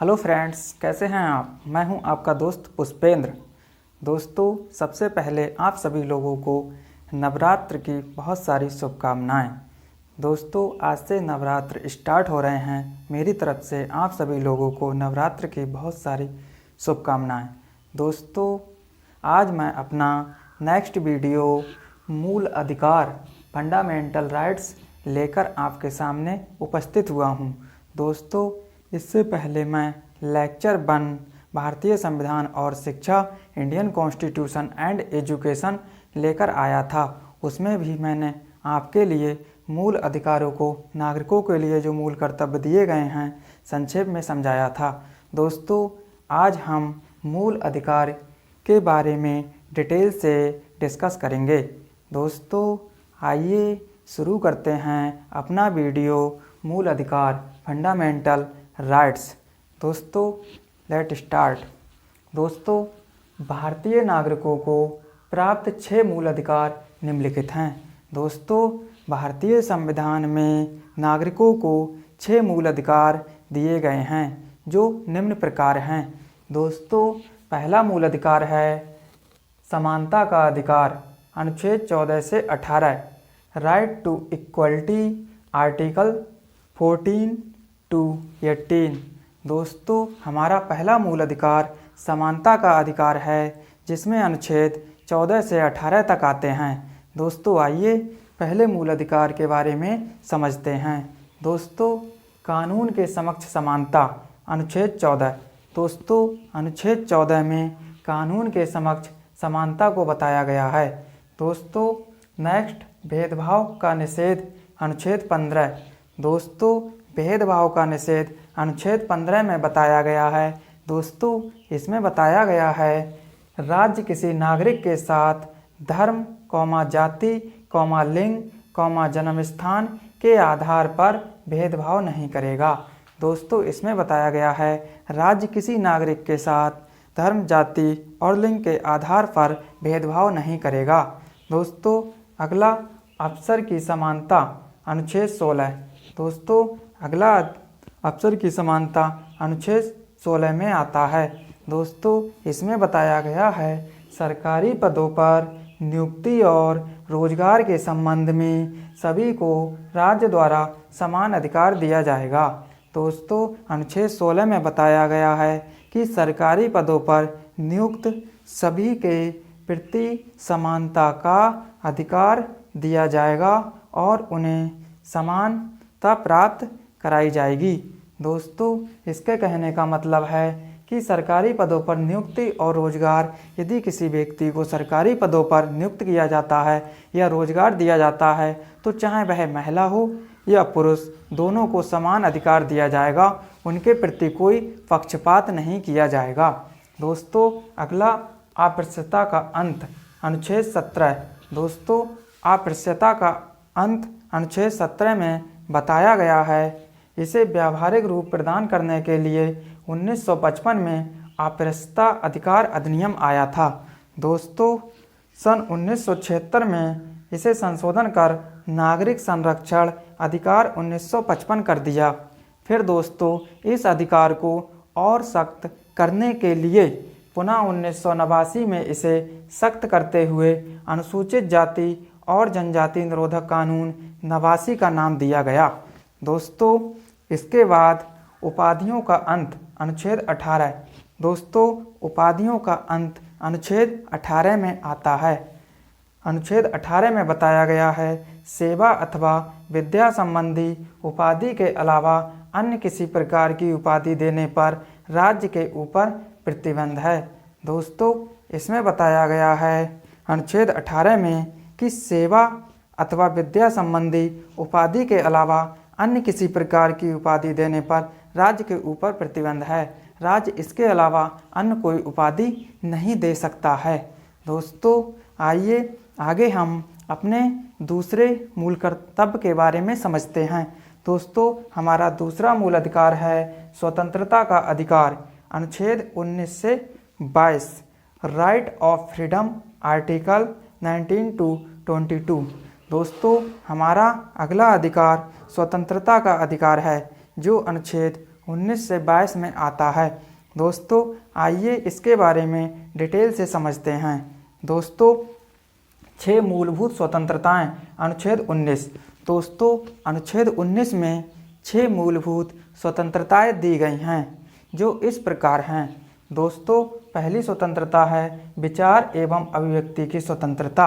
Hello friends, कैसे हैं आप। मैं हूं आपका दोस्त पुष्पेंद्र। दोस्तों, सबसे पहले आप सभी लोगों को नवरात्र की बहुत सारी शुभकामनाएं। दोस्तों, आज से नवरात्र स्टार्ट हो रहे हैं। मेरी तरफ से आप सभी लोगों को नवरात्र की बहुत सारी शुभकामनाएं। दोस्तों, आज मैं अपना नेक्स्ट वीडियो मूल अधिकार फंडामेंटल राइट्स लेकर आपके सामने उपस्थित हुआ हूं। दोस्तों, इससे पहले मैं लेक्चर 1 भारतीय संविधान और शिक्षा इंडियन कॉन्स्टिट्यूशन एंड एजुकेशन लेकर आया था। उसमें भी मैंने आपके लिए मूल अधिकारों को, नागरिकों के लिए जो मूल कर्तव्य दिए गए हैं, संक्षेप में समझाया था। दोस्तों, आज हम मूल अधिकार के बारे में डिटेल से डिस्कस करेंगे। दोस्तों, आइए शुरू करते हैं अपना वीडियो मूल अधिकार फंडामेंटल राइट्स। दोस्तों, लेट स्टार्ट। दोस्तों, भारतीय नागरिकों को प्राप्त 6 मूल अधिकार निम्नलिखित हैं। दोस्तों, भारतीय संविधान में नागरिकों को 6 मूल अधिकार दिए गए हैं जो निम्न प्रकार हैं। दोस्तों, पहला मूल अधिकार है समानता का अधिकार, अनुच्छेद 14 से 18, right to equality, article 14 to 18। दोस्तों, हमारा पहला मूल अधिकार समानता का अधिकार है, जिसमें अनुच्छेद 14 से 18 तक आते हैं। दोस्तों, आइए पहले मूल अधिकार के बारे में समझते हैं। दोस्तों, कानून के समक्ष समानता, अनुच्छेद 14। दोस्तों, अनुच्छेद 14 में कानून के समक्ष समानता को बताया गया है। दोस्तों, नेक्स्ट, भेदभाव का निषेध, अनुच्छेद 15। दोस्तों, भेदभाव का निषेध अनुच्छेद 15 में बताया गया है। दोस्तों, इसमें बताया गया है राज्य किसी नागरिक के साथ धर्म, जाति, लिंग, जन्म स्थान के आधार पर भेदभाव नहीं करेगा। दोस्तों, इसमें बताया गया है राज्य किसी नागरिक के साथ धर्म, जाति और लिंग के आधार पर भेदभाव नहीं करेगा। दोस्तों, अगला, अवसर की समानता, अनुच्छेद 16। दोस्तों, अगला अवसर की समानता अनुच्छेद 16 में आता है। दोस्तों, इसमें बताया गया है सरकारी पदों पर नियुक्ति और रोजगार के संबंध में सभी को राज्य द्वारा समान अधिकार दिया जाएगा। दोस्तों, अनुच्छेद 16 में बताया गया है कि सरकारी पदों पर नियुक्त सभी के प्रति समानता का अधिकार दिया जाएगा और उन्हें समानता प्राप्त कराई जाएगी। दोस्तों, इसके कहने का मतलब है कि सरकारी पदों पर नियुक्ति और रोजगार, यदि किसी व्यक्ति को सरकारी पदों पर नियुक्त किया जाता है या रोजगार दिया जाता है, तो चाहे वह महिला हो या पुरुष, दोनों को समान अधिकार दिया जाएगा। उनके प्रति कोई पक्षपात नहीं किया जाएगा। दोस्तों, अगला, अस्पृश्यता का अंत, अनुच्छेद 17। दोस्तों, अस्पृश्यता का अंत अनुच्छेद 17 में बताया गया है। इसे व्यावहारिक रूप प्रदान करने के लिए 1955 में अस्पृश्यता अधिकार अधिनियम आया था। दोस्तों, सन 1976 में इसे संशोधन कर नागरिक संरक्षण अधिकार 1955 कर दिया। फिर दोस्तों, इस अधिकार को और सख्त करने के लिए पुनः 1989 में इसे सख्त करते हुए अनुसूचित जाति और जनजाति निरोधक कानून 89 का नाम दिया गया। दोस्तों, इसके बाद उपाधियों का अंत, अनुच्छेद 18। दोस्तों, उपाधियों का अंत अनुच्छेद 18 में आता है। अनुच्छेद 18 में बताया गया है सेवा अथवा विद्या संबंधी उपाधि के अलावा अन्य किसी प्रकार की उपाधि देने पर राज्य के ऊपर प्रतिबंध है। दोस्तों, इसमें बताया गया है अनुच्छेद 18 में कि सेवा अथवा विद्या संबंधी उपाधि के अलावा अन्य किसी प्रकार की उपाधि देने पर राज्य के ऊपर प्रतिबंध है। राज्य इसके अलावा अन्य कोई उपाधि नहीं दे सकता है। दोस्तों, आइए आगे हम अपने दूसरे मूल कर्तव्य के बारे में समझते हैं। दोस्तों, हमारा दूसरा मूल अधिकार है स्वतंत्रता का अधिकार, अनुच्छेद 19 से 22, right of freedom, article 19 to 22। दोस्तों, हमारा अगला अधिकार स्वतंत्रता का अधिकार है, जो अनुच्छेद 19 से 22 में आता है। दोस्तों आइए इसके बारे में डिटेल से समझते हैं। दोस्तों 6 मूलभूत स्वतंत्रताएं, अनुच्छेद 19। दोस्तों अनुच्छेद 19 में 6 मूलभूत स्वतंत्रताएं दी गई हैं, जो इस प्रकार हैं। दोस्तों पहली स्वतंत्रता है विचार एवं अभिव्यक्ति की स्वतंत्रता।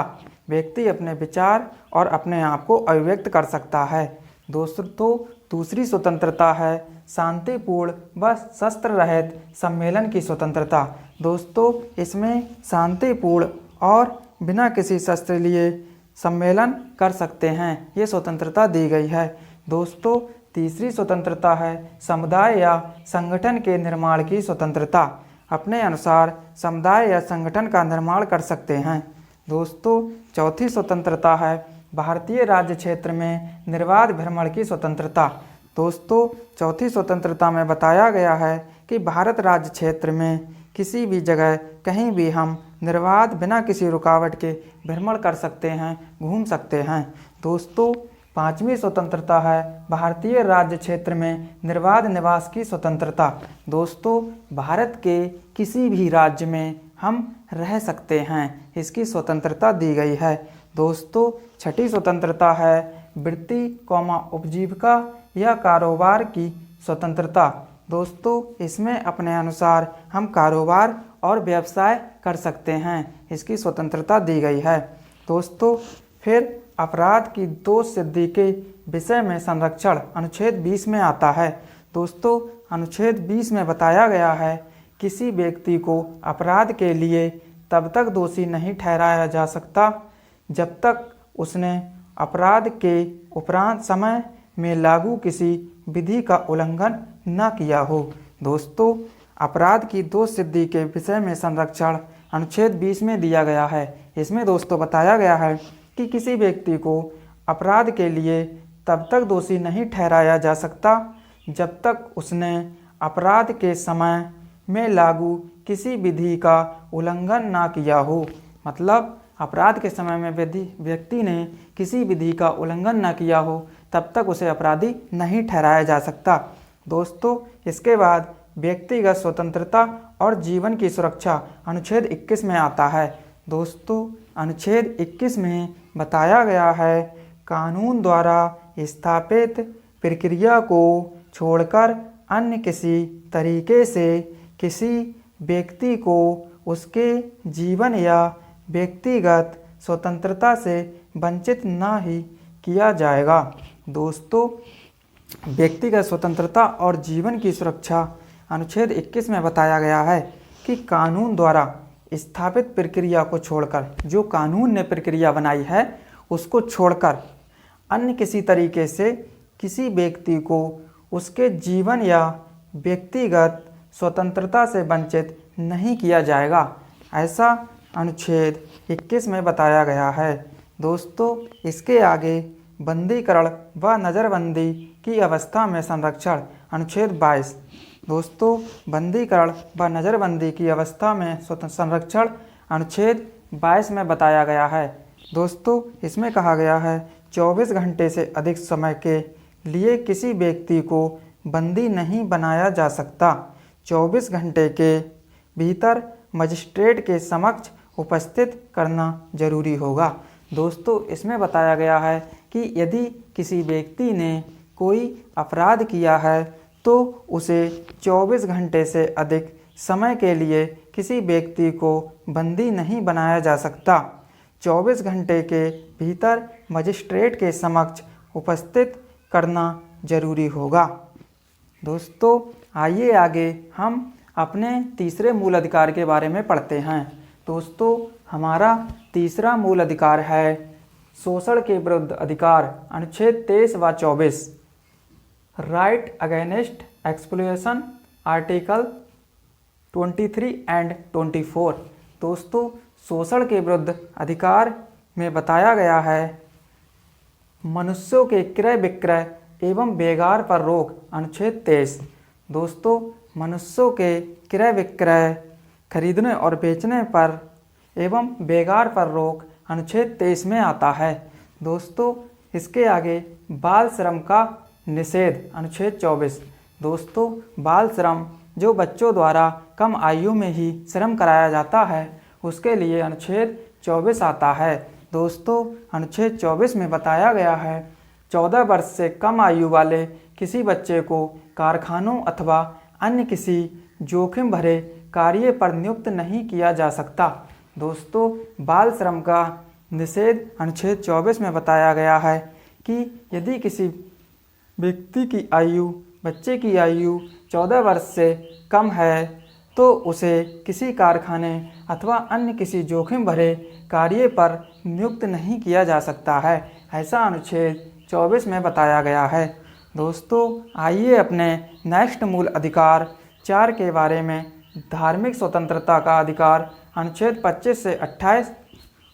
व्यक्ति अपने विचार और अपने आप को अभिव्यक्त कर सकता है। दोस्तों दूसरी स्वतंत्रता है शांतिपूर्ण व शस्त्र रहित सम्मेलन की स्वतंत्रता। दोस्तों इसमें शांतिपूर्ण और बिना किसी शस्त्र लिए सम्मेलन कर सकते हैं, ये स्वतंत्रता दी गई है। दोस्तों तीसरी स्वतंत्रता है समुदाय या संगठन के निर्माण की स्वतंत्रता। अपने अनुसार समुदाय या संगठन का निर्माण कर सकते हैं। दोस्तों चौथी स्वतंत्रता है भारतीय राज्य क्षेत्र में निर्बाध भ्रमण की स्वतंत्रता। दोस्तों चौथी स्वतंत्रता में बताया गया है कि भारत राज्य क्षेत्र में किसी भी जगह कहीं भी हम निर्बाध बिना किसी रुकावट के भ्रमण कर सकते हैं, घूम सकते हैं। दोस्तों पांचवी स्वतंत्रता है भारतीय राज्य क्षेत्र में निर्बाध निवास की स्वतंत्रता। दोस्तों भारत के किसी भी राज्य में हम रह सकते हैं, इसकी स्वतंत्रता दी गई है। दोस्तों छठी स्वतंत्रता है वृत्ति उपजीविका या कारोबार की स्वतंत्रता। दोस्तों इसमें अपने अनुसार हम कारोबार और व्यवसाय कर सकते हैं, इसकी स्वतंत्रता दी गई है। दोस्तों फिर अपराध की दोष सिद्धि के विषय में संरक्षण अनुच्छेद 20 में आता है। दोस्तों अनुच्छेद 20 में बताया गया है किसी व्यक्ति को अपराध के लिए तब तक दोषी नहीं ठहराया जा सकता जब तक उसने अपराध के उपरांत समय में लागू किसी विधि का उल्लंघन न किया हो। दोस्तों अपराध की दोष सिद्धि के विषय में संरक्षण अनुच्छेद 20 में दिया गया है। इसमें दोस्तों बताया गया है कि किसी व्यक्ति को अपराध के लिए तब तक दोषी नहीं ठहराया जा सकता जब तक उसने अपराध के समय में लागू किसी विधि का उल्लंघन ना किया हो। मतलब अपराध के समय में व्यक्ति ने किसी विधि का उल्लंघन न किया हो तब तक उसे अपराधी नहीं ठहराया जा सकता। दोस्तों इसके बाद व्यक्तिगत स्वतंत्रता और जीवन की सुरक्षा अनुच्छेद 21 में आता है। दोस्तों अनुच्छेद 21 में बताया गया है कानून द्वारा स्थापित प्रक्रिया को छोड़कर अन्य किसी तरीके से किसी व्यक्ति को उसके जीवन या व्यक्तिगत स्वतंत्रता से वंचित न ही किया जाएगा। दोस्तों व्यक्तिगत स्वतंत्रता और जीवन की सुरक्षा अनुच्छेद 21 में बताया गया है कि कानून द्वारा स्थापित प्रक्रिया को छोड़कर, जो कानून ने प्रक्रिया बनाई है उसको छोड़कर अन्य किसी तरीके से किसी व्यक्ति को उसके जीवन या व्यक्तिगत स्वतंत्रता से वंचित नहीं किया जाएगा, ऐसा अनुच्छेद 21 में बताया गया है। दोस्तों इसके आगे बंदीकरण व नज़रबंदी की अवस्था में संरक्षण अनुच्छेद 22। दोस्तों बंदीकरण व नज़रबंदी की अवस्था में संरक्षण अनुच्छेद 22 में बताया गया है। दोस्तों इसमें कहा गया है 24 घंटे से अधिक समय के लिए किसी व्यक्ति को बंदी नहीं बनाया जा सकता। 24 घंटे के भीतर मजिस्ट्रेट के समक्ष उपस्थित करना जरूरी होगा। दोस्तों इसमें बताया गया है कि यदि किसी व्यक्ति ने कोई अपराध किया है तो उसे 24 घंटे से अधिक समय के लिए किसी व्यक्ति को बंदी नहीं बनाया जा सकता। 24 घंटे के भीतर मजिस्ट्रेट के समक्ष उपस्थित करना जरूरी होगा। दोस्तों आइए आगे हम अपने तीसरे मूल अधिकार के बारे में पढ़ते हैं। दोस्तों हमारा तीसरा मूल अधिकार है शोषण के विरुद्ध अधिकार अनुच्छेद 23 व 24। Right against exploitation article 23 and 24। दोस्तों शोषण के विरुद्ध अधिकार में बताया गया है मनुष्यों के क्रय विक्रय एवं बेगार पर रोक अनुच्छेद 23। दोस्तों मनुष्यों के क्रय विक्रय, खरीदने और बेचने पर एवं बेगार पर रोक अनुच्छेद 23 में आता है। दोस्तों इसके आगे बाल श्रम का निषेध अनुच्छेद 24। दोस्तों, बाल श्रम जो बच्चों द्वारा कम आयु में ही श्रम कराया जाता है, उसके लिए अनुच्छेद 24 आता है। दोस्तों, अनुच्छेद 24 में बताया गया है 14 वर्ष से कम आयु वाले किसी बच्चे को कारखानों अथवा अन्य किसी जोखिम भरे कार्य पर नियुक्त नहीं किया जा सकता। दोस्तों, बाल श्रम का निषेध अनुच्छेद 24 में बताया गया है कि यदि किसी व्यक्ति की आयु, बच्चे की आयु 14 वर्ष से कम है तो उसे किसी कारखाने अथवा अन्य किसी जोखिम भरे कार्य पर नियुक्त नहीं किया जा सकता है। ऐसा अनुच्छेद 24 में बताया गया है। दोस्तों, आइए अपने नेक्स्ट मूल अधिकार 4 के बारे में, धार्मिक स्वतंत्रता का अधिकार, अनुच्छेद 25 से 28,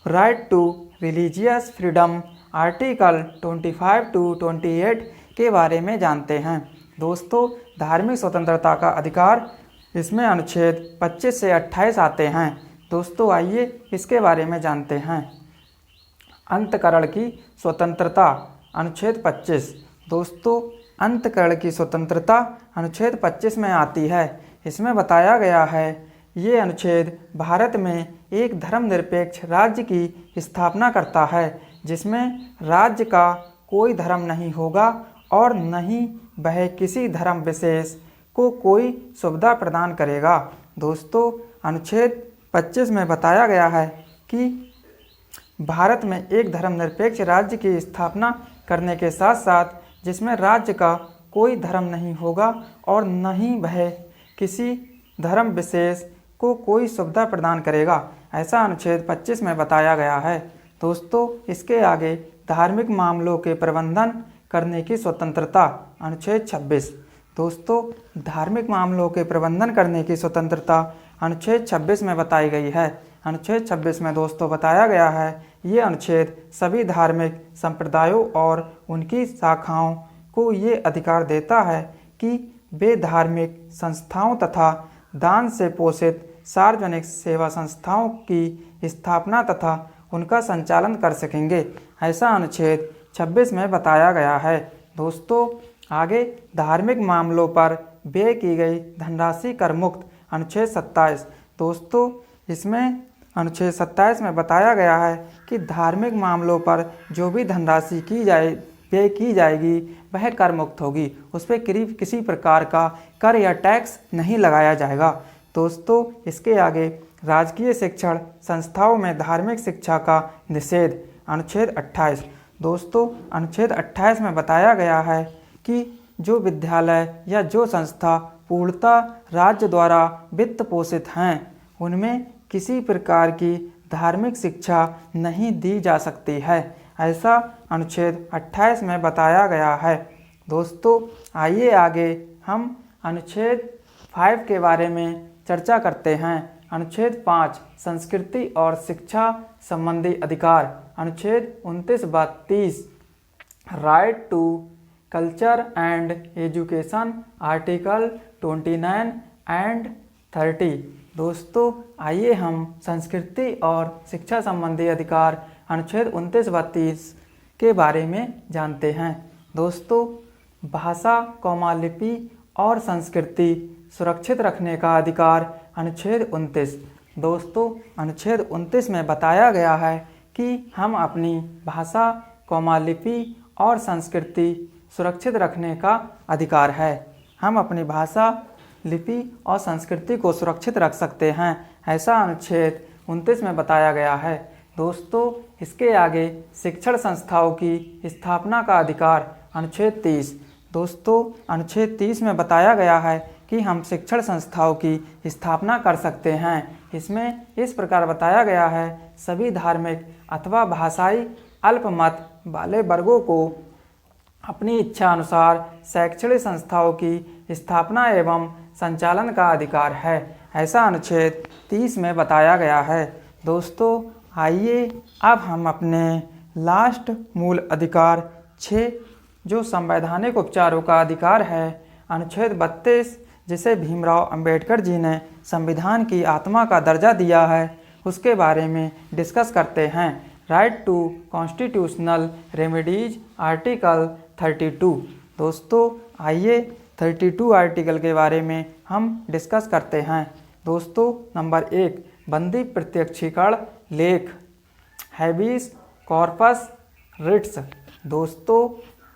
right to religious freedom, article 25 to 28 के बारे में जानते हैं। दोस्तों, धार्मिक स्वतंत्रता का अधिकार, इसमें अनुच्छेद 25 से 28 आते हैं। दोस्तों, आइए इसके बारे में जानते हैं। अंतःकरण की स्वतंत्रता, अनुच्छेद 25। दोस्तों, अंतःकरण की स्वतंत्रता अनुच्छेद 25 में आती है। इसमें बताया गया है, ये अनुच्छेद भारत में एक धर्मनिरपेक्ष राज्य की स्थापना करता है जिसमें राज्य का कोई धर्म नहीं होगा और न ही वह किसी धर्म विशेष को कोई सुविधा प्रदान करेगा। दोस्तों, अनुच्छेद 25 में बताया गया है कि भारत में एक धर्मनिरपेक्ष राज्य की स्थापना करने के साथ साथ जिसमें राज्य का कोई धर्म नहीं होगा और न ही वह किसी धर्म विशेष को कोई सुविधा प्रदान करेगा, ऐसा अनुच्छेद 25 में बताया गया है। दोस्तों, इसके आगे धार्मिक मामलों के प्रबंधन करने की स्वतंत्रता, अनुच्छेद 26। दोस्तों, धार्मिक मामलों के प्रबंधन करने की स्वतंत्रता अनुच्छेद 26 में बताई गई है। अनुच्छेद 26 में दोस्तों बताया गया है, ये अनुच्छेद सभी धार्मिक संप्रदायों और उनकी शाखाओं को ये अधिकार देता है कि वे धार्मिक संस्थाओं तथा दान से पोषित सार्वजनिक सेवा संस्थाओं की स्थापना तथा उनका संचालन कर सकेंगे, ऐसा अनुच्छेद 26 में बताया गया है। दोस्तों, आगे धार्मिक मामलों पर व्यय की गई धनराशि कर मुक्त, अनुच्छेद 27। दोस्तों, इसमें अनुच्छेद 27 में बताया गया है कि धार्मिक मामलों पर जो भी धनराशि व्यय की जाएगी वह कर मुक्त होगी, उस पर किसी प्रकार का कर या टैक्स नहीं लगाया जाएगा। दोस्तों, इसके आगे राजकीय शिक्षण संस्थाओं में धार्मिक शिक्षा का निषेध, अनुच्छेद 28। दोस्तों, अनुच्छेद 28 में बताया गया है कि जो विद्यालय या जो संस्था पूर्णतः राज्य द्वारा वित्त पोषित हैं उनमें किसी प्रकार की धार्मिक शिक्षा नहीं दी जा सकती है, ऐसा अनुच्छेद 28 में बताया गया है। दोस्तों, आइए आगे हम अनुच्छेद 5 के बारे में चर्चा करते हैं। अनुच्छेद 5 संस्कृति और शिक्षा संबंधी अधिकार, अनुच्छेद 29-32 right to culture and education, article 29 and 30। दोस्तों, आइए हम संस्कृति और शिक्षा संबंधी अधिकार अनुच्छेद 29-32 के बारे में जानते हैं। दोस्तों, भाषा, लिपि और संस्कृति सुरक्षित रखने का अधिकार, अनुच्छेद 29। दोस्तों, अनुच्छेद 29 में बताया गया है कि हम अपनी भाषा, लिपि और संस्कृति सुरक्षित रखने का अधिकार है। हम अपनी भाषा, लिपि और संस्कृति को सुरक्षित रख सकते हैं, ऐसा अनुच्छेद 29 में बताया गया है। दोस्तों, इसके आगे शिक्षण संस्थाओं की स्थापना का अधिकार, अनुच्छेद 30। दोस्तों, अनुच्छेद 30 में बताया गया है कि हम शिक्षण संस्थाओं की स्थापना कर सकते हैं। इसमें इस प्रकार बताया गया है, सभी धार्मिक अथवा भाषाई अल्पमत वाले वर्गों को अपनी इच्छा अनुसार शैक्षणिक संस्थाओं की स्थापना एवं संचालन का अधिकार है, ऐसा अनुच्छेद 30 में बताया गया है। दोस्तों, आइए अब हम अपने लास्ट मूल अधिकार 6 जो संवैधानिक उपचारों का अधिकार है, अनुच्छेद 32 जिसे भीमराव अंबेडकर जी ने संविधान की आत्मा का दर्जा दिया है, उसके बारे में डिस्कस करते हैं। Right to constitutional remedies, article 32। दोस्तों, आइए 32 आर्टिकल के बारे में हम डिस्कस करते हैं। दोस्तों नंबर 1, बंदी प्रत्यक्षीकरण लेख, हैबीज कॉर्पस रिट्स। दोस्तों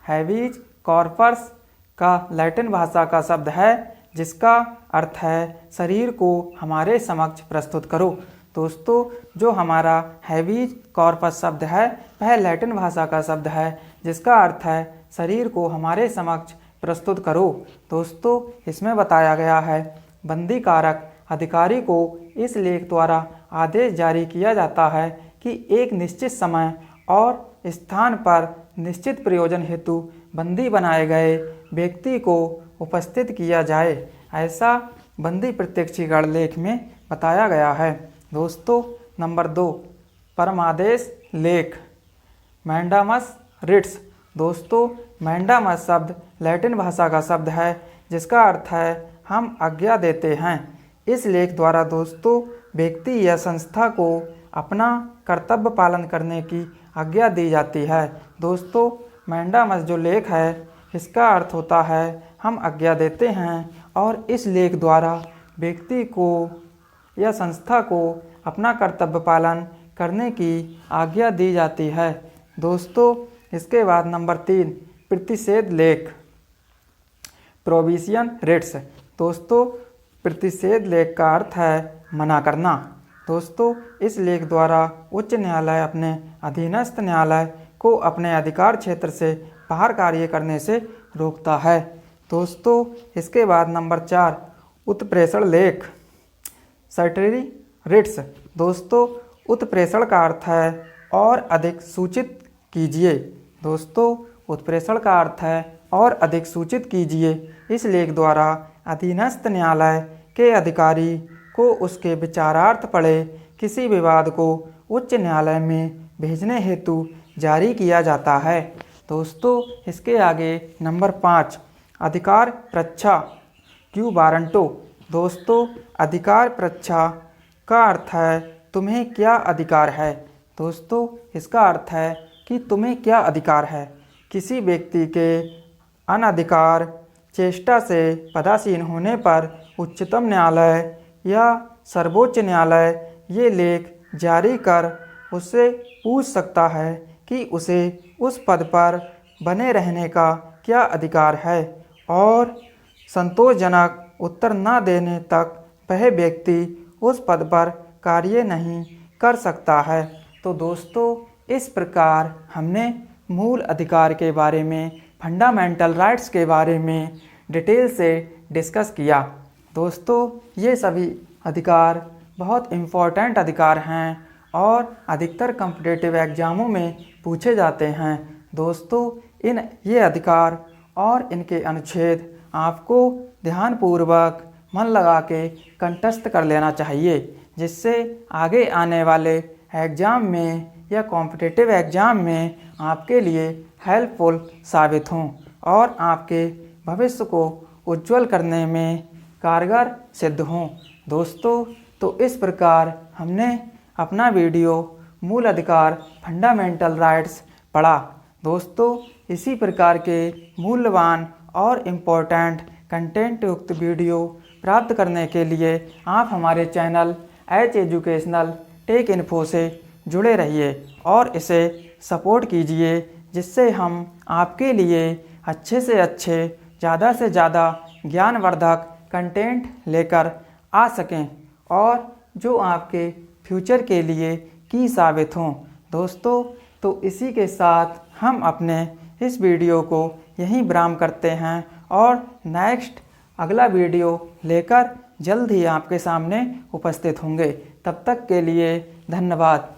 हैबीज कॉर्पस का लैटिन भाषा का शब्द है जिसका अर्थ है शरीर को हमारे समक्ष प्रस्तुत करो। दोस्तों जो हमारा हैबीज कॉर्पस शब्द है वह लैटिन भाषा का शब्द है जिसका अर्थ है शरीर को हमारे समक्ष प्रस्तुत करो। दोस्तों इसमें बताया गया है बंदी कारक अधिकारी को इस लेख द्वारा आदेश जारी किया जाता है कि एक निश्चित समय और स्थान पर निश्चित प्रयोजन हेतु बंदी बनाए गए व्यक्ति को उपस्थित किया जाए, ऐसा बंदी प्रत्यक्षीकरण लेख में बताया गया है। दोस्तों नंबर 2, परमादेश लेख, मैंडामस रिट्स। दोस्तों मैंडामस शब्द लैटिन भाषा का शब्द है जिसका अर्थ है हम आज्ञा देते हैं। इस लेख द्वारा दोस्तों व्यक्ति या संस्था को अपना कर्तव्य पालन करने की आज्ञा दी जाती है। दोस्तों मैंडामस जो लेख है इसका अर्थ होता है हम आज्ञा देते हैं और इस लेख द्वारा व्यक्ति को या संस्था को अपना कर्तव्य पालन करने की आज्ञा दी जाती है। दोस्तों इसके बाद नंबर 3, प्रतिषेध लेख, प्रोविजन रिट्स। दोस्तों प्रतिषेध लेख का अर्थ है मना करना। दोस्तों इस लेख द्वारा उच्च न्यायालय अपने अधीनस्थ न्यायालय को अपने अधिकार क्षेत्र से बाहर कार्य करने से रोकता है। दोस्तों इसके बाद नंबर 4, उत्प्रेषण लेख, सैटरी रिट्स। दोस्तों उत्प्रेषण का अर्थ है और अधिक सूचित कीजिए। दोस्तों उत्प्रेषण का अर्थ है और अधिक सूचित कीजिए। इस लेख द्वारा अधीनस्थ न्यायालय के अधिकारी को उसके विचारार्थ पड़े किसी विवाद को उच्च न्यायालय में भेजने हेतु जारी किया जाता है। दोस्तों इसके आगे नंबर 5, अधिकार प्रच्छा, क्यू वारंटो। दोस्तों अधिकार प्रच्छा का अर्थ है तुम्हें क्या अधिकार है। दोस्तों इसका अर्थ है कि तुम्हें क्या अधिकार है। किसी व्यक्ति के अनधिकार चेष्टा से पदासीन होने पर उच्चतम न्यायालय या सर्वोच्च न्यायालय ये लेख जारी कर उससे पूछ सकता है कि उसे उस पद पर बने रहने का क्या अधिकार है और संतोषजनक उत्तर न देने तक वह व्यक्ति उस पद पर कार्य नहीं कर सकता है। तो दोस्तों इस प्रकार हमने मूल अधिकार के बारे में, फंडामेंटल राइट्स के बारे में डिटेल से डिस्कस किया। दोस्तों ये सभी अधिकार बहुत इम्पोर्टेंट अधिकार हैं और अधिकतर कॉम्पिटिटिव एग्जामों में पूछे जाते हैं। दोस्तों ये अधिकार और इनके अनुच्छेद आपको ध्यानपूर्वक मन लगा के कंठस्थ कर लेना चाहिए जिससे आगे आने वाले एग्ज़ाम में या कॉम्पिटिटिव एग्ज़ाम में आपके लिए हेल्पफुल साबित हों और आपके भविष्य को उज्जवल करने में कारगर सिद्ध हों। दोस्तों तो इस प्रकार हमने अपना वीडियो मूल अधिकार फंडामेंटल राइट्स पढ़ा। दोस्तों इसी प्रकार के मूल्यवान और इम्पोर्टेंट कंटेंट युक्त वीडियो प्राप्त करने के लिए आप हमारे channel H educational take info से जुड़े रहिए और इसे सपोर्ट कीजिए जिससे हम आपके लिए अच्छे से अच्छे, ज़्यादा से ज़्यादा ज्ञानवर्धक कंटेंट लेकर आ सकें और जो आपके फ्यूचर के लिए की साबित हों। दोस्तों तो इसी के साथ हम अपने इस वीडियो को यहीं विराम करते हैं और नेक्स्ट अगला वीडियो लेकर जल्द ही आपके सामने उपस्थित होंगे। तब तक के लिए धन्यवाद।